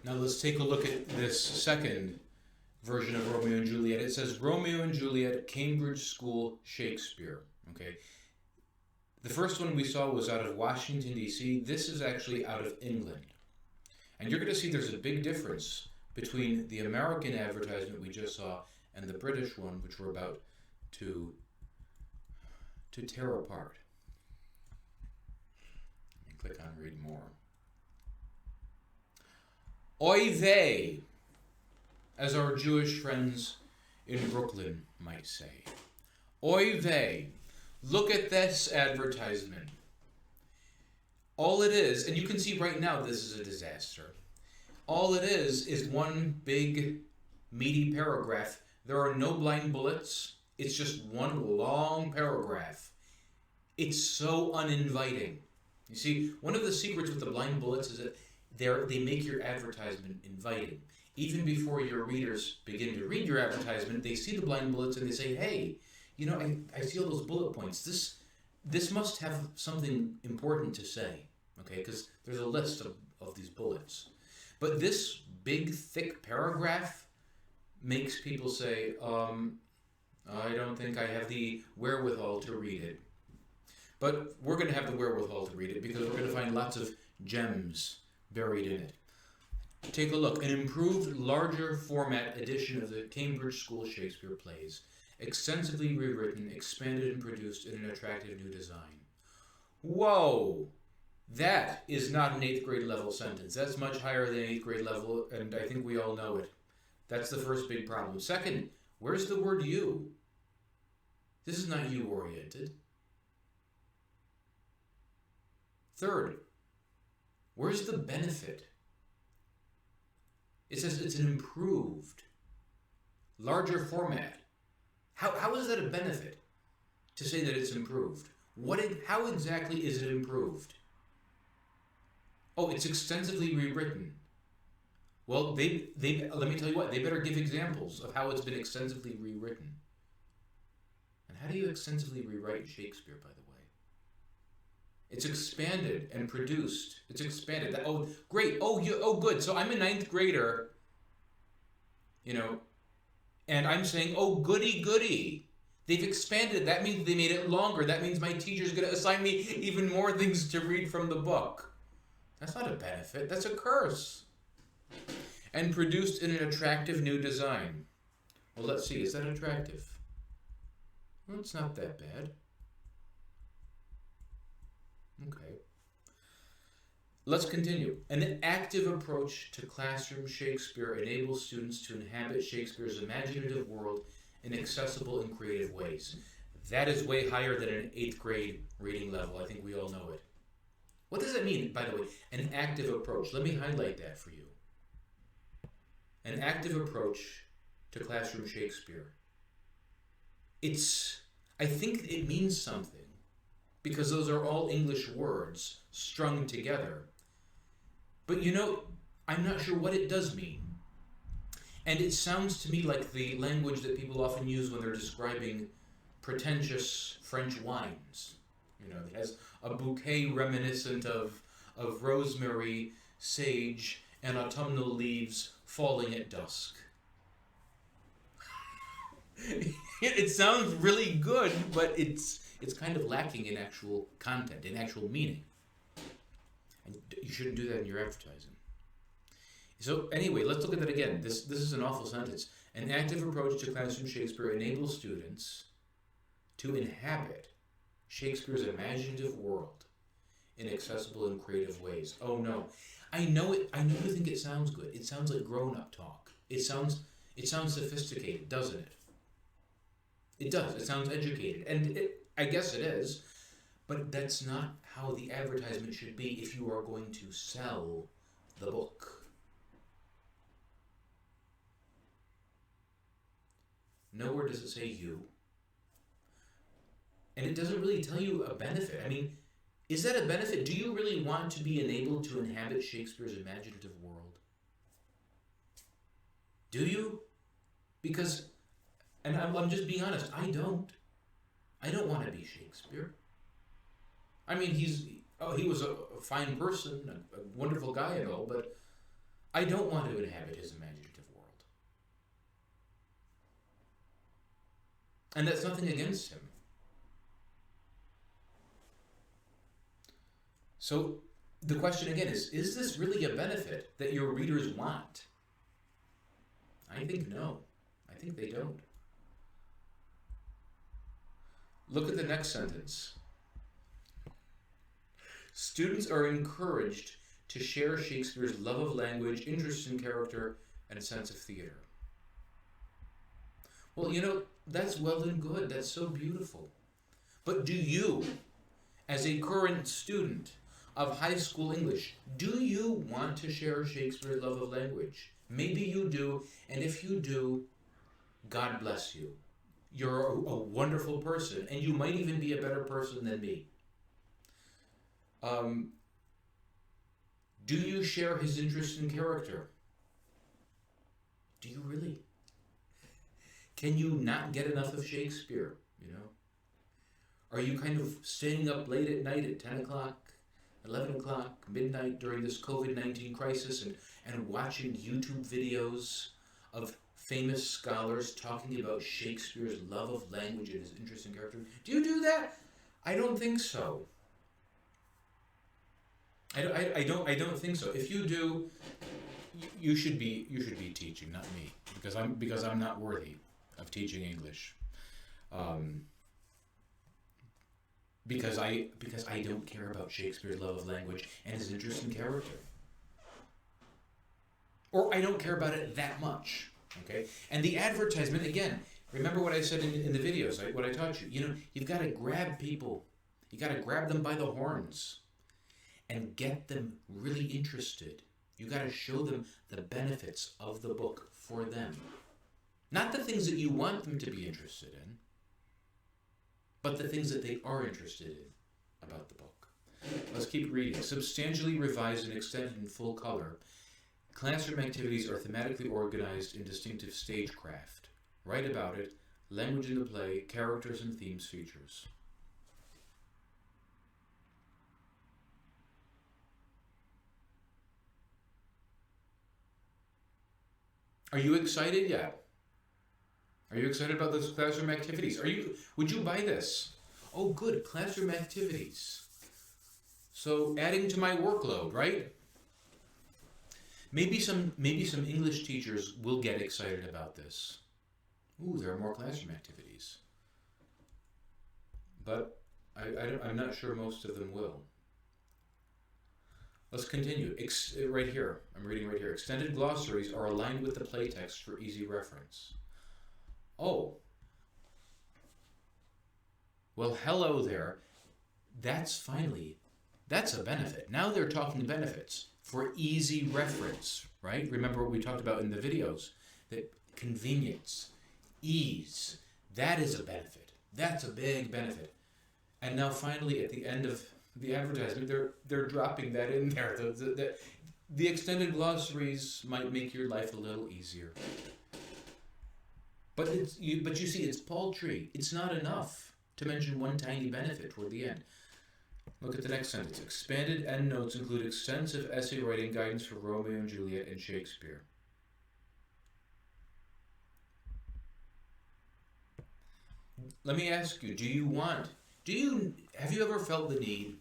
Now let's take a look at this second version of Romeo and Juliet. It says Romeo and Juliet, Cambridge School, Shakespeare. Okay. The first one we saw was out of Washington, D.C. This is actually out of England. And you're going to see there's a big difference between the American advertisement we just saw and the British one, which we're about to tear apart. Let me click on read more. Oy vey, as our Jewish friends in Brooklyn might say. Oy vey, look at this advertisement. All it is, and you can see right now this is a disaster. All it is one big meaty paragraph. There are no blind bullets. It's just one long paragraph. It's so uninviting. You see, one of the secrets with the blind bullets is that they make your advertisement inviting. Even before your readers begin to read your advertisement, they see the blind bullets and they say, hey, I see all those bullet points. This must have something important to say, okay? Because there's a list of these bullets. But this big, thick paragraph makes people say, I don't think I have the wherewithal to read it. But we're going to have the wherewithal to read it because we're going to find lots of gems buried in it. Take a look. An improved, larger format edition of the Cambridge School Shakespeare plays, extensively rewritten, expanded, and produced in an attractive new design. Whoa! That is not an 8th grade level sentence. That's much higher than 8th grade level, and I think we all know it. That's the first big problem. Second, where's the word you? This is not you-oriented. Third, where's the benefit? It says it's an improved, larger format. How is that a benefit to say that it's improved? How exactly is it improved? Oh, it's extensively rewritten. Well, let me tell you what, they better give examples of how it's been extensively rewritten. And how do you extensively rewrite Shakespeare, by the way? It's expanded and produced. It's expanded. Oh, great. Oh, good. So I'm a 9th grader, and I'm saying, oh, goody, goody. They've expanded. That means they made it longer. That means my teacher's going to assign me even more things to read from the book. That's not a benefit. That's a curse. And produced in an attractive new design. Well, let's see. Is that attractive? Well, it's not that bad. Okay. Let's continue. An active approach to classroom Shakespeare enables students to inhabit Shakespeare's imaginative world in accessible and creative ways. That is way higher than an 8th grade reading level. I think we all know it. What does it mean, by the way? An active approach. Let me highlight that for you. An active approach to classroom Shakespeare. I think it means something because those are all English words strung together. But I'm not sure what it does mean. And it sounds to me like the language that people often use when they're describing pretentious French wines. It has a bouquet reminiscent of rosemary, sage, and autumnal leaves falling at dusk. It sounds really good, but it's kind of lacking in actual content, in actual meaning. And you shouldn't do that in your advertising. So anyway, let's look at that again. This is an awful sentence. An active approach to classroom Shakespeare enables students to inhabit Shakespeare's imaginative world in accessible and creative ways. Oh no. I know it. I know you think it sounds good. It sounds like grown-up talk. It sounds sophisticated, doesn't it? It does. It sounds educated. And I guess it is. But that's not how the advertisement should be if you are going to sell the book. Nowhere does it say you. And it doesn't really tell you a benefit. I mean, is that a benefit? Do you really want to be enabled to inhabit Shakespeare's imaginative world? Do you? Because, and I'm just being honest, I don't. I don't want to be Shakespeare. I mean, he was a fine person, a wonderful guy and all, but I don't want to inhabit his imaginative world. And that's nothing against him. So the question again is this really a benefit that your readers want? I think no. I think they don't. Look at the next sentence. Students are encouraged to share Shakespeare's love of language, interest in character, and a sense of theater. Well, that's well and good. That's so beautiful. But do you, as a current student of high school English, do you want to share Shakespeare's love of language? Maybe you do, and if you do, God bless you. You're a wonderful person, and you might even be a better person than me. Do you share his interest in character? Do you really? Can you not get enough of Shakespeare, Are you kind of staying up late at night at 10 o'clock, 11 o'clock, midnight during this COVID-19 crisis and watching YouTube videos of famous scholars talking about Shakespeare's love of language and his interest in character? Do you do that? I don't think so. I don't think so. If you do, you should be teaching, not me, because I'm not worthy of teaching English. Because I don't care about Shakespeare's love of language and his interest in character. Or I don't care about it that much. Okay? And the advertisement, again, remember what I said in the videos, what I taught you. You've got to grab people. You got to grab them by the horns and get them really interested. You got to show them the benefits of the book for them. Not the things that you want them to be interested in, but the things that they are interested in about the book. Let's keep reading. Substantially revised and extended in full color, classroom activities are thematically organized in distinctive stagecraft. Write about it, language in the play, characters and themes, features. Are you excited yet? Are you excited about those classroom activities? Would you buy this? Oh, good, classroom activities. So adding to my workload, right? Maybe some English teachers will get excited about this. Ooh, there are more classroom activities. But I'm not sure most of them will. Let's continue. Right here, I'm reading right here. Extended glossaries are aligned with the playtext for easy reference. Oh. Well, hello there. That's a benefit. Now they're talking benefits for easy reference, right? Remember what we talked about in the videos, that convenience, ease, that is a benefit. That's a big benefit. And now finally at the end of the advertisement, they're dropping that in there. The extended glossaries might make your life a little easier. But you see, it's paltry. It's not enough to mention one tiny benefit toward the end. Look at the next sentence. Expanded endnotes include extensive essay writing guidance for Romeo and Juliet and Shakespeare. Let me ask you, have you ever felt the need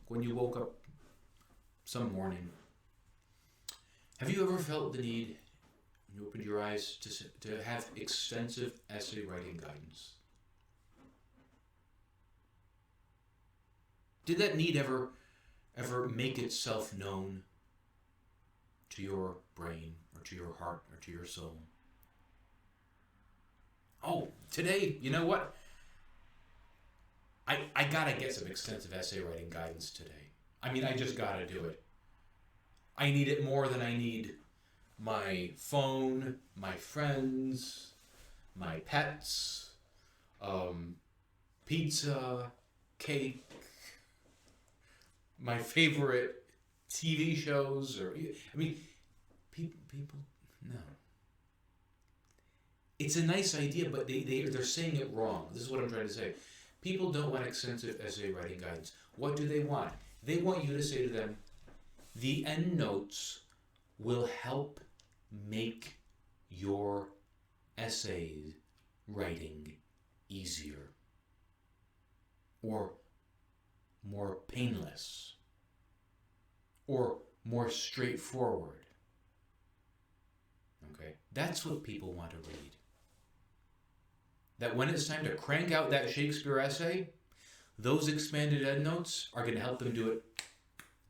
when you woke up some morning? Have you ever felt the need when you opened your eyes to have extensive essay writing guidance? Did that need ever make itself known to your brain or to your heart or to your soul? Oh, today, you know what? I gotta get some extensive essay writing guidance today. I mean, I just gotta do it. I need it more than I need my phone, my friends, my pets, pizza, cake, my favorite TV shows, people, no. It's a nice idea, but they're saying it wrong. This is what I'm trying to say. People don't want extensive essay writing guidance. What do they want? They want you to say to them, the endnotes will help make your essay writing easier or more painless or more straightforward. Okay? That's what people want to read. That when it's time to crank out that Shakespeare essay, those expanded endnotes are going to help them do it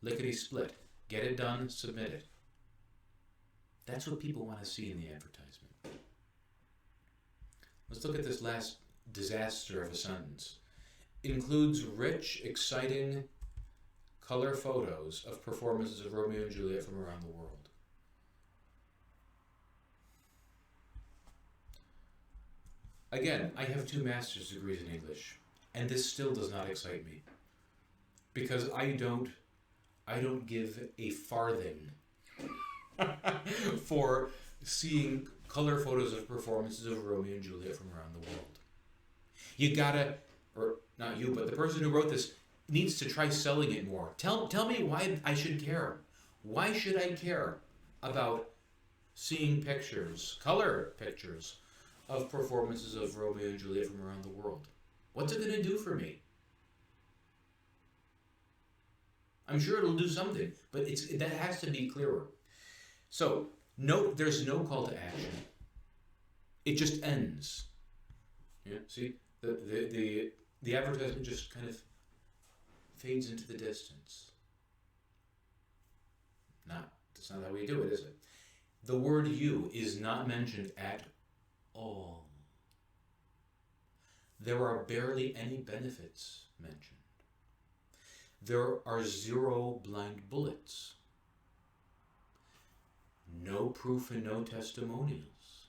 lickety-split. Get it done, submit it. That's what people want to see in the advertisement. Let's look at this last disaster of a sentence. Includes rich, exciting color photos of performances of Romeo and Juliet from around the world. Again, I have 2 master's degrees in English, and this still does not excite me. Because I don't give a farthing for seeing color photos of performances of Romeo and Juliet from around the world. You gotta, or not you, but the person who wrote this needs to try selling it more. Tell me why I should care. Why should I care about seeing pictures, color pictures, of performances of Romeo and Juliet from around the world? What's it going to do for me? I'm sure it'll do something, but that has to be clearer. So, there's no call to action. It just ends. Yeah, see? The advertisement just kind of fades into the distance. That's not how we do it, is it? The word you is not mentioned at all. There are barely any benefits mentioned. There are 0 blind bullets. No proof and no testimonials.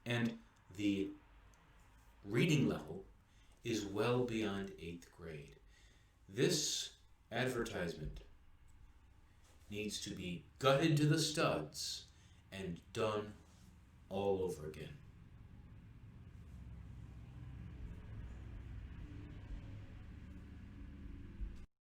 And the reading level is well beyond 8th grade. This advertisement needs to be gutted to the studs and done all over again.